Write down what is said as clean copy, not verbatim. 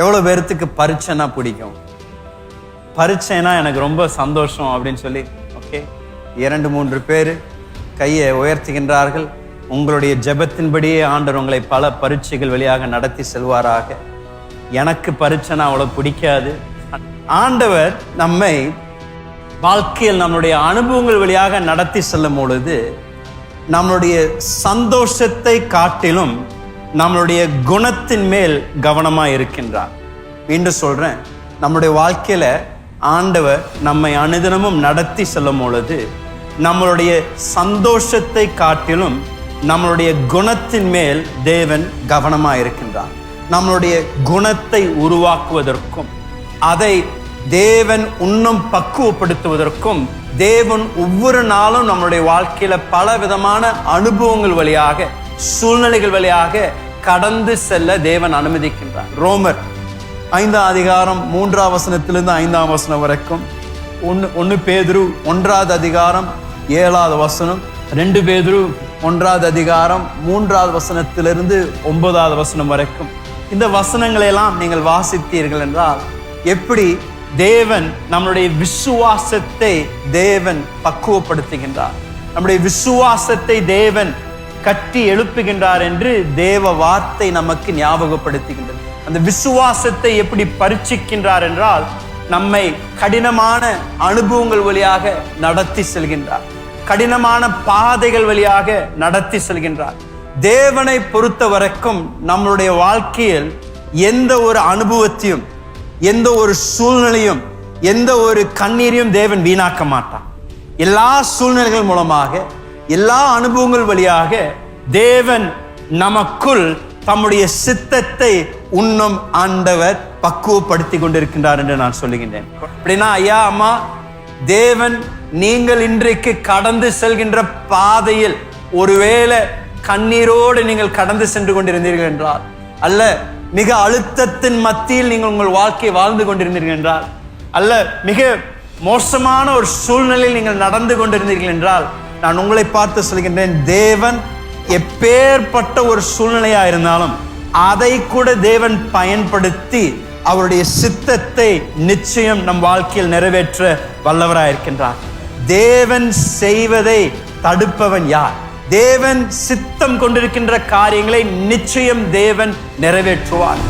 எவ்வளோ பேர்த்துக்கு பரீட்சைனா பிடிக்கும்? பரீட்சைனா எனக்கு ரொம்ப சந்தோஷம் அப்படின்னு சொல்லி ஓகே 2-3 பேர் கையை உயர்த்துகின்றார்கள். உங்களுடைய ஜெபத்தின்படியே ஆண்டவர் உங்களை பல பரீட்சைகள் வழியாக நடத்தி செல்வாராக. எனக்கு பரீட்சைனா அவ்வளோ பிடிக்காது. ஆண்டவர் நம்மை வாழ்க்கையில் நம்மளுடைய அனுபவங்கள் வழியாக நடத்தி செல்லும் பொழுது நம்மளுடைய சந்தோஷத்தை காட்டிலும் நம்மளுடைய குணத்தின் மேல் கவனமா இருக்கின்றார். மீண்டும் சொல்றேன், நம்முடைய வாழ்க்கையில ஆண்டவர் நம்மை அனுதினமும் நடத்தி செல்லும் பொழுது நம்மளுடைய சந்தோஷத்தை காட்டிலும் நம்மளுடைய குணத்தின் மேல் தேவன் கவனமா இருக்கின்றார். நம்மளுடைய குணத்தை உருவாக்குவதற்கும் அதை தேவன் இன்னும் பக்குவப்படுத்துவதற்கும் தேவன் ஒவ்வொரு நாளும் நம்மளுடைய வாழ்க்கையில பல விதமான அனுபவங்கள் வழியாக சூழ்நிலைகள் வழியாக கடந்து செல்ல தேவன் அனுமதிக்கின்றார். ரோமர் 5ஆம் அதிகாரம் 3ஆம் வசனத்திலிருந்து 5ஆம் வசனம் வரைக்கும், 1 பேதுரு 1ஆவது அதிகாரம் 7ஆவது வசனம், 2 பேதுரு 1ஆவது அதிகாரம் 3ஆவது வசனத்திலிருந்து 9ஆவது வசனம் வரைக்கும் இந்த வசனங்களை எல்லாம் நீங்கள் வாசித்தீர்கள் என்றால் எப்படி தேவன் நம்முடைய விசுவாசத்தை தேவன் பக்குவப்படுத்துகின்றார், நம்முடைய விசுவாசத்தை தேவன் கட்டி எழுப்புகின்றார் என்று தேவ வார்த்தை நமக்கு ஞாபகப்படுத்துகின்றது. அந்த விசுவாசத்தை எப்படி பரீட்சிக்கின்றார் என்றால் நம்மை கடினமான அனுபவங்கள் வழியாக நடத்தி செல்கின்றார், கடினமான பாதைகள் வழியாக நடத்தி செல்கின்றார். தேவனை பொறுத்த வரைக்கும் நம்மளுடைய வாழ்க்கையில் எந்த ஒரு அனுபவத்தையும் எந்த ஒரு சூழ்நிலையும் எந்த ஒரு கண்ணீரையும் தேவன் வீணாக்க மாட்டார். எல்லா சூழ்நிலைகள் மூலமாக எல்லா அனுபவங்கள் வழியாக தேவன் நமக்குள் தம்முடைய சித்தத்தை இன்னும் ஆண்டவர் பக்குவப்படுத்தி கொண்டிருக்கின்றார் என்று நான் சொல்லுகின்றேன். அப்படின்னா ஐயா அம்மா, தேவன் நீங்கள் இன்றைக்கு கடந்து செல்கின்ற பாதையில் ஒருவேளை கண்ணீரோடு நீங்கள் கடந்து சென்று கொண்டிருந்தீர்கள் என்றால், அல்ல மிக அழுத்தத்தின் மத்தியில் நீங்கள் உங்கள் வாழ்க்கையை வாழ்ந்து கொண்டிருந்தீர்கள் என்றால், அல்ல மிக மோசமான ஒரு சூழ்நிலையில் நீங்கள் நடந்து கொண்டிருந்தீர்கள் என்றால், நான் உங்களை பார்த்து சொல்கின்றேன், தேவன் எப்பேற்பட்ட ஒரு சூழ்நிலையா இருந்தாலும் அதை கூட தேவன் பயன்படுத்தி அவருடைய சித்தத்தை நிச்சயம் நம் வாழ்க்கையில் நிறைவேற்ற வல்லவராயிருக்கின்றார். தேவன் செய்வதை தடுப்பவன் யார்? தேவன் சித்தம் கொண்டிருக்கின்ற காரியங்களை நிச்சயம் தேவன் நிறைவேற்றுவார்.